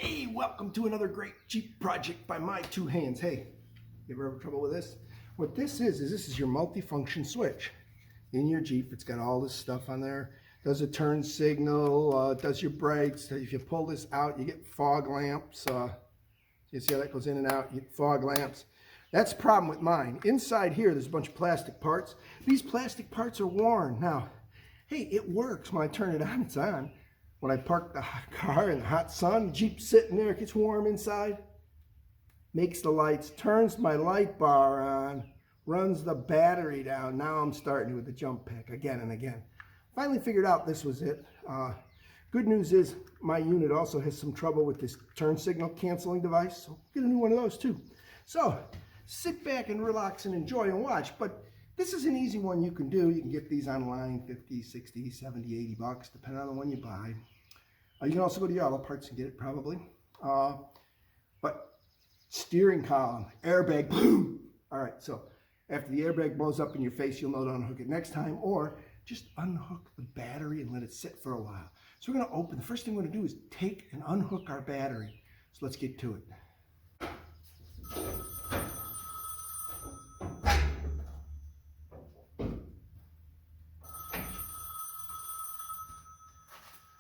Hey, welcome to another great Jeep project by my two hands. Hey, you ever have trouble with this? What this is your multifunction switch in your Jeep. It's got all this stuff on there. Does a turn signal, does your brakes. If you pull this out, you get fog lamps. You see how that goes in and out? You get fog lamps. That's the problem with mine. Inside here, there's a bunch of plastic parts. These plastic parts are worn. Now, hey, it works. When I turn it on, it's on. When I park the car in the hot sun, Jeep's sitting there, it gets warm inside, makes the lights, turns my light bar on, runs the battery down. Now I'm starting with the jump pack again and again. Finally figured out this was it. Good news is my unit also has some trouble with this turn signal canceling device, so get a new one of those too. So sit back and relax and enjoy and watch. But this is an easy one you can do. You can get these online, 50, 60, 70, 80 bucks, depending on the one you buy. You can also go to your auto parts and get it probably. But steering column, airbag, boom. All right, so after the airbag blows up in your face, you'll know to unhook it next time, or just unhook the battery and let it sit for a while. So we're gonna open, the first thing we're gonna do is take and unhook our battery. So let's get to it.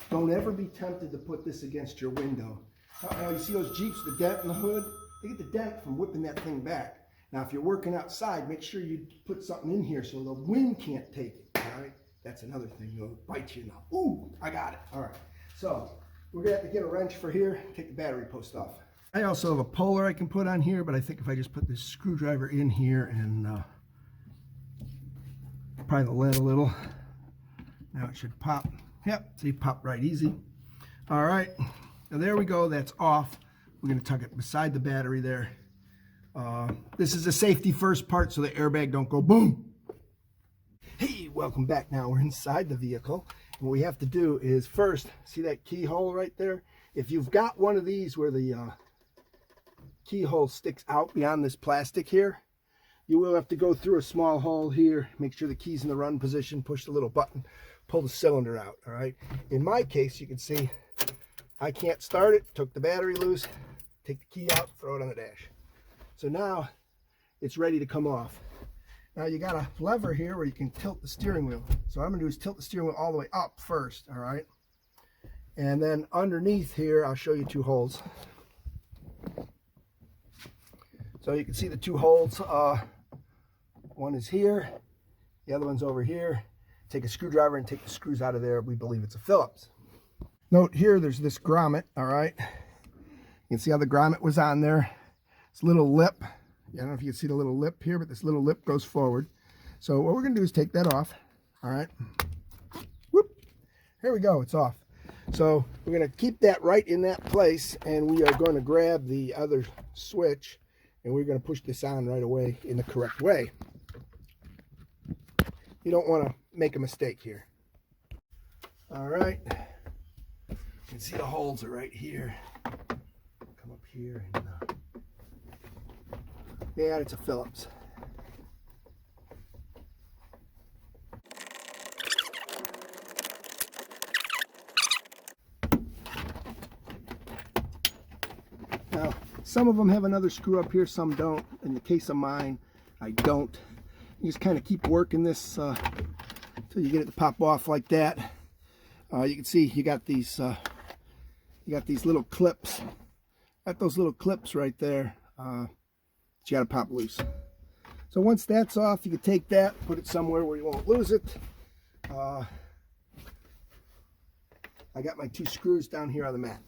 Don't ever be tempted to put this against your window. Now you see those Jeeps, the dent in the hood? They get the dent from whipping that thing back. Now if you're working outside, make sure you put something in here so the wind can't take it, all right? That's another thing, it'll bite you now. Ooh, I got it, all right. So we're gonna have to get a wrench for here, take the battery post off. I also have a puller I can put on here, but I think if I just put this screwdriver in here and pry the lead a little, now it should pop. Yep, see, pop right easy. All right, now there we go, that's off. We're gonna tuck it beside the battery there. This is a safety first part so the airbag don't go boom. Hey, welcome back. Now we're inside the vehicle. And what we have to do is first, see that keyhole right there? If you've got one of these where the keyhole sticks out beyond this plastic here, you will have to go through a small hole here, make sure the key's in the run position, push the little button, pull the cylinder out, all right? In my case, you can see I can't start it, took the battery loose, take the key out, throw it on the dash. So now it's ready to come off. Now you got a lever here where you can tilt the steering wheel. So what I'm gonna do is tilt the steering wheel all the way up first, all right? And then underneath here, I'll show you two holes. So you can see the two holes. One is here, the other one's over here. Take a screwdriver and take the screws out of there. We believe it's a Phillips. Note here, there's this grommet, all right? You can see how the grommet was on there. This little lip, I don't know if you can see the little lip here, but this little lip goes forward. So what we're gonna do is take that off, all right? Whoop, here we go, it's off. So we're gonna keep that right in that place, and we are gonna grab the other switch, and we're gonna push this on right away in the correct way. You don't wanna make a mistake here. All right, you can see the holes are right here. Come up here and yeah, it's a Phillips. Now, some of them have another screw up here, some don't. In the case of mine, I don't. You just kind of keep working this until you get it to pop off like that. You can see you got these little clips. Got those little clips right there. You got to pop loose. So once that's off, you can take that, put it somewhere where you won't lose it. I got my two screws down here on the mat.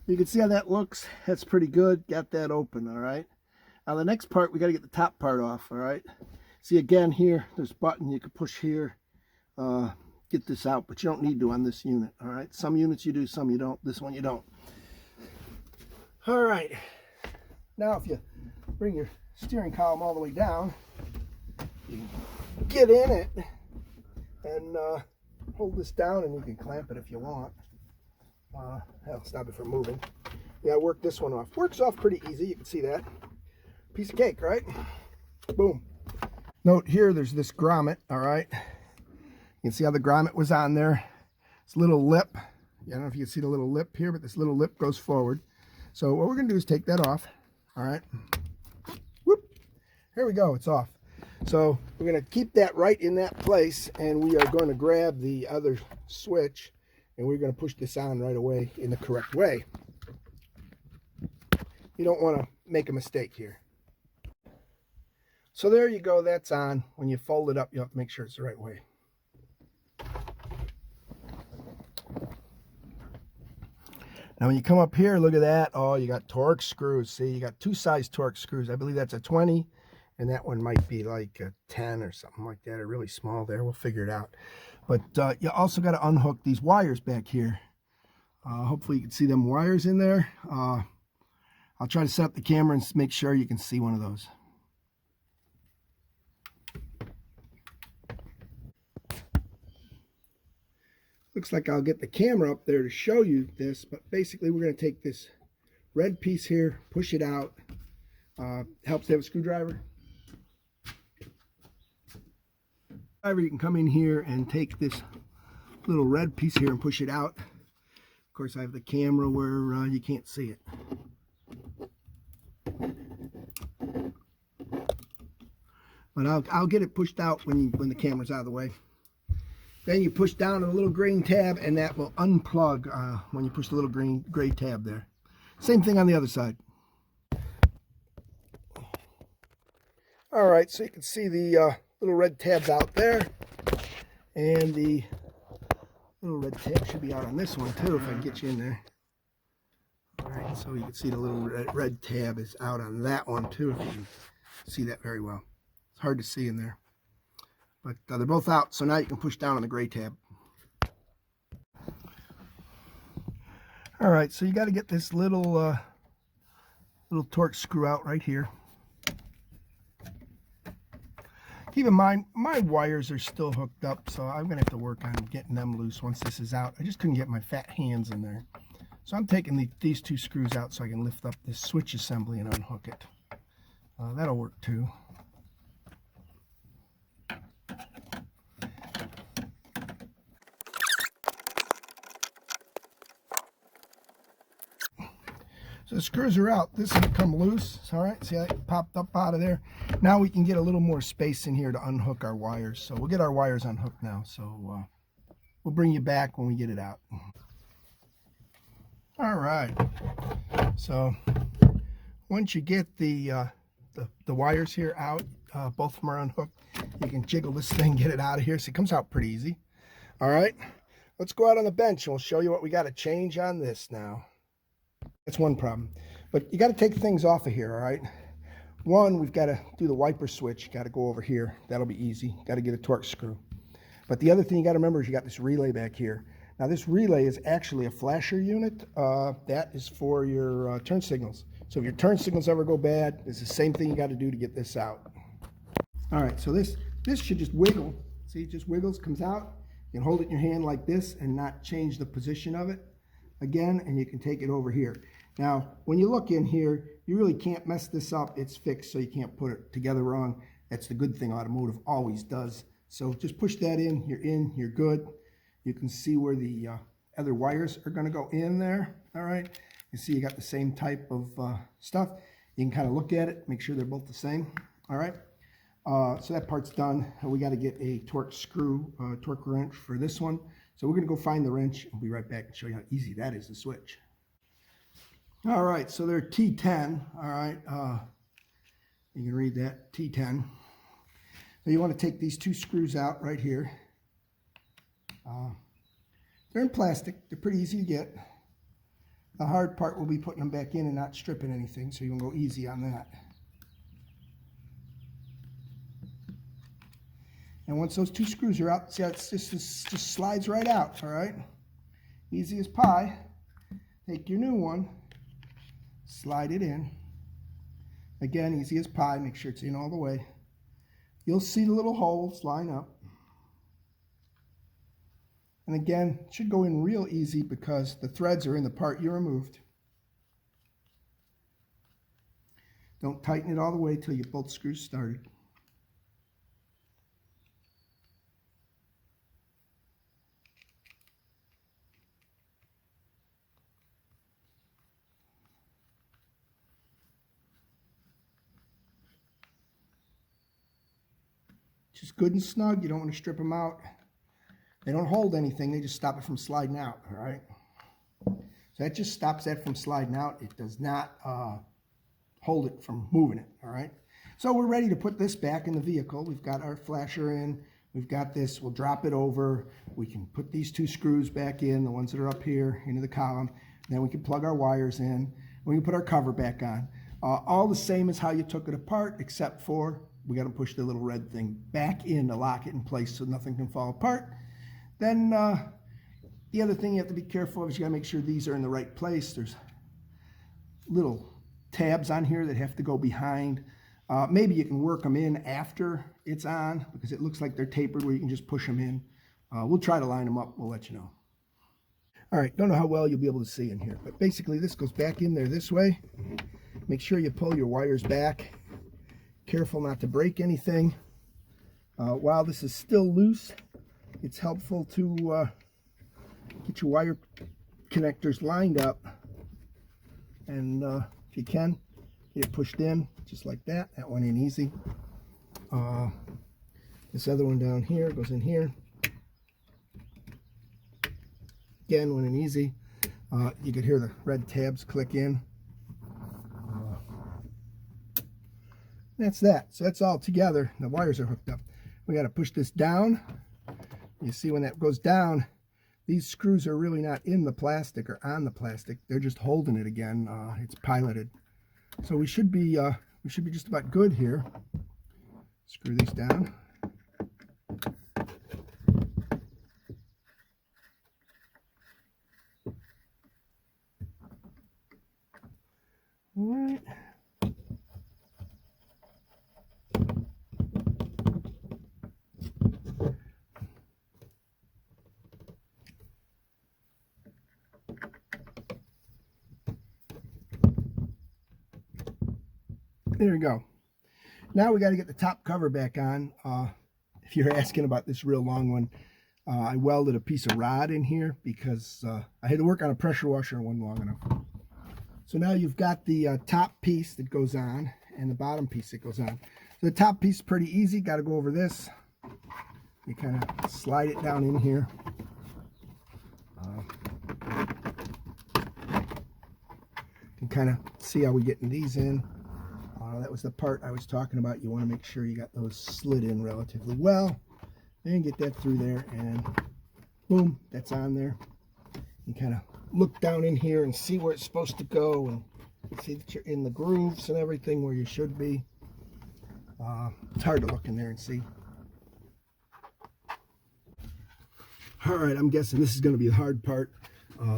You can see how that looks. That's pretty good. Got that open, all right? Now the next part, we got to get the top part off, all right? See again here, there's a button you can push here. Get this out, but you don't need to on this unit, all right? Some units you do, some you don't. This one you don't. All right. Now if you bring your steering column all the way down, you can get in it and hold this down, and you can clamp it if you want. That'll stop it from moving. Yeah, work this one off. Works off pretty easy, you can see that. Piece of cake, right? Boom. Note here, there's this grommet, all right? You can see how the grommet was on there. This little lip, I don't know if you can see the little lip here, but this little lip goes forward. So what we're going to do is take that off. All right. Whoop. Here we go. It's off. So we're going to keep that right in that place, and we are going to grab the other switch, and we're going to push this on right away in the correct way. You don't want to make a mistake here. So there you go. That's on. When you fold it up, you have to make sure it's the right way. Now when you come up here, look at that. Oh, you got Torx screws. See, you got two size Torx screws. I believe that's a 20, and that one might be like a 10 or something like that, or really small there. We'll figure it out. But you also got to unhook these wires back here. Hopefully you can see them wires in there. I'll try to set up the camera and make sure you can see one of those. Looks like I'll get the camera up there to show you this, but basically we're going to take this red piece here, push it out. Helps to have a screwdriver. You can come in here and take this little red piece here and push it out. Of course, I have the camera where you can't see it. But I'll get it pushed out when the camera's out of the way. Then you push down on the little green tab, and that will unplug when you push the little gray tab there. Same thing on the other side. All right, so you can see the little red tabs out there, and the little red tab should be out on this one too, if I can get you in there. All right, so you can see the little red tab is out on that one too, if you can see that very well. It's hard to see in there. But they're both out, so now you can push down on the gray tab. All right, so you got to get this little Torx screw out right here. Keep in mind, my wires are still hooked up, so I'm going to have to work on getting them loose once this is out. I just couldn't get my fat hands in there. So I'm taking these two screws out so I can lift up this switch assembly and unhook it. That'll work too. So the screws are out. This will come loose. All right, see how it popped up out of there? Now we can get a little more space in here to unhook our wires. So we'll get our wires unhooked now. So we'll bring you back when we get it out. All right. So once you get the wires here out, both of them are unhooked. You can jiggle this thing, get it out of here. So it comes out pretty easy. All right. Let's go out on the bench and we'll show you what we got to change on this now. That's one problem, but you got to take things off of here. All right. One, we've got to do the wiper switch. Got to go over here. That'll be easy. Got to get a Torx screw. But the other thing you got to remember is you got this relay back here. Now this relay is actually a flasher unit. That is for your turn signals. So if your turn signals ever go bad, it's the same thing you got to do to get this out. All right. So this should just wiggle. See, it just wiggles, comes out. You can hold it in your hand like this and not change the position of it. Again, and you can take it over here. Now, when you look in here, you really can't mess this up. It's fixed, so you can't put it together wrong. That's the good thing automotive always does. So just push that in, you're good. You can see where the other wires are going to go in there. All right. You see you got the same type of stuff. You can kind of look at it, make sure they're both the same. All right. So that part's done. We got to get a Torx screw, torque wrench for this one. So we're going to go find the wrench. We'll be right back and show you how easy that is to switch. All right, so they're T10. All right, you can read that, T10. So you want to take these two screws out right here. They're in plastic. They're pretty easy to get. The hard part will be putting them back in and not stripping anything, so you can go easy on that. And once those two screws are out, see how it's just slides right out, all right? Easy as pie. Take your new one, slide it in. Again, easy as pie, make sure it's in all the way. You'll see the little holes line up. And again, it should go in real easy because the threads are in the part you removed. Don't tighten it all the way till you get both screws started. just good and snug. You don't want to strip them out. They don't hold anything. They just stop it from sliding out, all right? So that just stops that from sliding out. It does not hold it from moving it, all right? So we're ready to put this back in the vehicle. We've got our flasher in. We've got this. We'll drop it over. We can put these 2 screws back in, the ones that are up here, into the column. Then we can plug our wires in. We can put our cover back on. All the same as how you took it apart, except for we got to push the little red thing back in to lock it in place so nothing can fall apart. Then the other thing you have to be careful of is you got to make sure these are in the right place. There's little tabs on here that have to go behind. Maybe you can work them in after it's on because it looks like they're tapered where you can just push them in. We'll try to line them up. We'll let you know. All right, don't know how well you'll be able to see in here, but basically this goes back in there this way. Make sure you pull your wires back. Careful not to break anything. While this is still loose, it's helpful to get your wire connectors lined up. And if you can, get it pushed in just like that. That went in easy. This other one down here goes in here. Again, went in easy. You could hear the red tabs click in. That's that. So that's all together. The wires are hooked up. We got to push this down. You see when that goes down, these screws are really not in the plastic or on the plastic. They're just holding it again. It's piloted. So we should be just about good here. Screw these down. All right. There we go. Now we got to get the top cover back on. If you're asking about this real long one, I welded a piece of rod in here because I had to work on a pressure washer and it wasn't long enough. So now you've got the top piece that goes on and the bottom piece that goes on. So the top piece is pretty easy. Got to go over this. You kind of slide it down in here. You can kind of see how we getting these in. That was the part I was talking about. You want to make sure you got those slid in relatively well. And get that through there and boom, that's on there. You kind of look down in here and see where it's supposed to go and see that you're in the grooves and everything where you should be. It's hard to look in there and see. All right, I'm guessing this is going to be the hard part.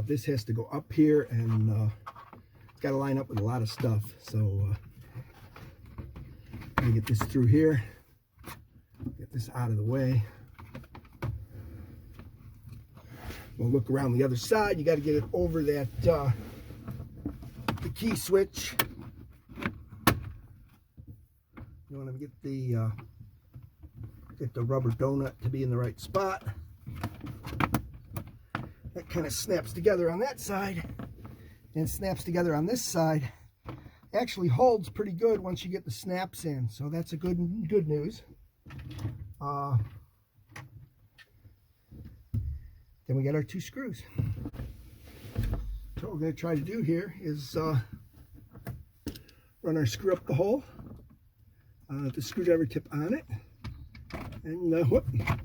This has to go up here and it's got to line up with a lot of stuff. So let me get this through here, get this out of the way. We'll look around the other side. You got to get it over that the key switch. You want to get the rubber donut to be in the right spot. That kind of snaps together on that side and snaps together on this side. Actually holds pretty good once you get the snaps in, so that's a good news. Then we got our 2 screws. So what we're going to try to do here is run our screw up the hole, the screwdriver tip on it, and whoop, I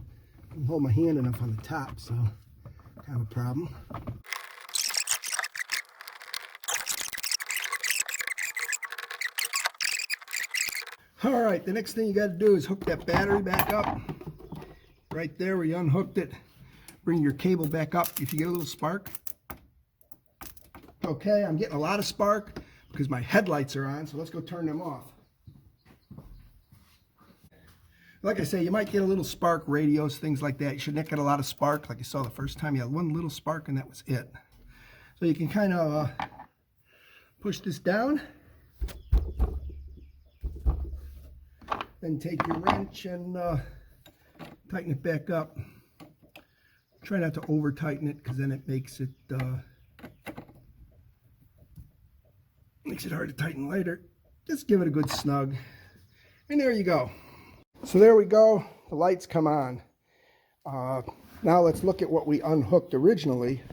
can hold my hand enough on the top, so I have a problem. All right, the next thing you got to do is hook that battery back up. Right there where you unhooked it. Bring your cable back up if you get a little spark. Okay, I'm getting a lot of spark because my headlights are on, so let's go turn them off. Like I say, you might get a little spark, radios, things like that. You should not get a lot of spark like you saw the first time. You had one little spark and that was it. So you can kind of push this down. Then take your wrench and tighten it back up. Try not to over tighten it because then it makes it hard to tighten later. Just give it a good snug. And there you go. So there we go. the lights come on. Now let's look at what we unhooked originally.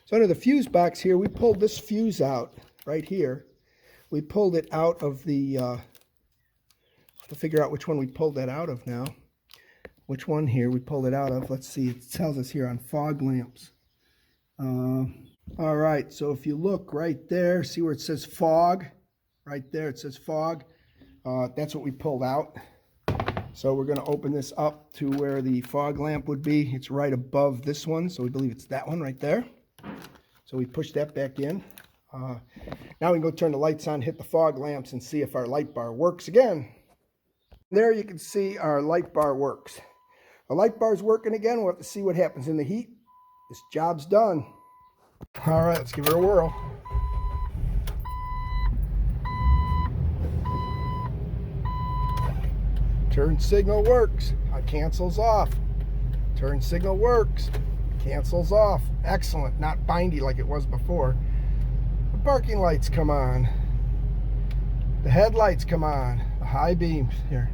So under the fuse box here, we pulled this fuse out right here. We pulled it out of the, to figure out which one we pulled that out of now. Which one here we pulled it out of. Let's see, it tells us here on fog lamps. All right, so if you look right there, see where it says fog? Right there, it says fog. That's what we pulled out. So we're going to open this up to where the fog lamp would be. It's right above this one, so we believe it's that one right there. So we push that back in. Now we can go turn the lights on, hit the fog lamps, and see if our light bar works again. There you can see our light bar works. Our light bar's working again. We'll have to see what happens in the heat. This job's done. All right, let's give it a whirl. Turn signal works. Cancels off. Turn signal works. Cancels off. Excellent. Not bindy like it was before. The parking lights come on. The headlights come on. The high beams here.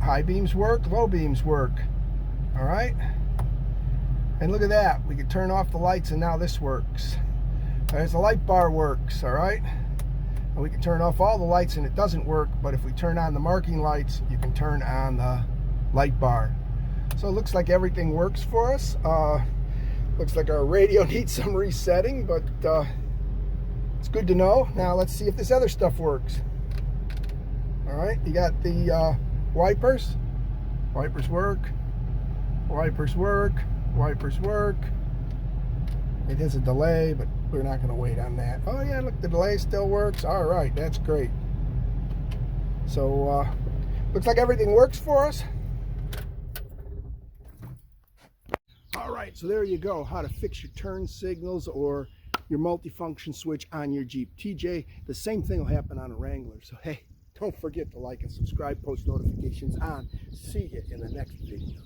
High beams work. Low beams work. All right. And look at that. We can turn off the lights and now this works. There's the light bar works. All right. And we can turn off all the lights and it doesn't work, but if we turn on the marking lights, you can turn on the light bar. So it looks like everything works for us. Looks like our radio needs some resetting, but it's good to know. Now let's see if this other stuff works. All right, you got the wipers. Wipers work. Wipers work. Wipers work. It has a delay, but we're not going to wait on that. Oh yeah, look, the delay still works. All right, that's great. So looks like everything works for us. All right, so there you go, how to fix your turn signals or your multifunction switch on your Jeep. TJ, the same thing will happen on a Wrangler. So hey, don't forget to like and subscribe, post notifications on. See you in the next video.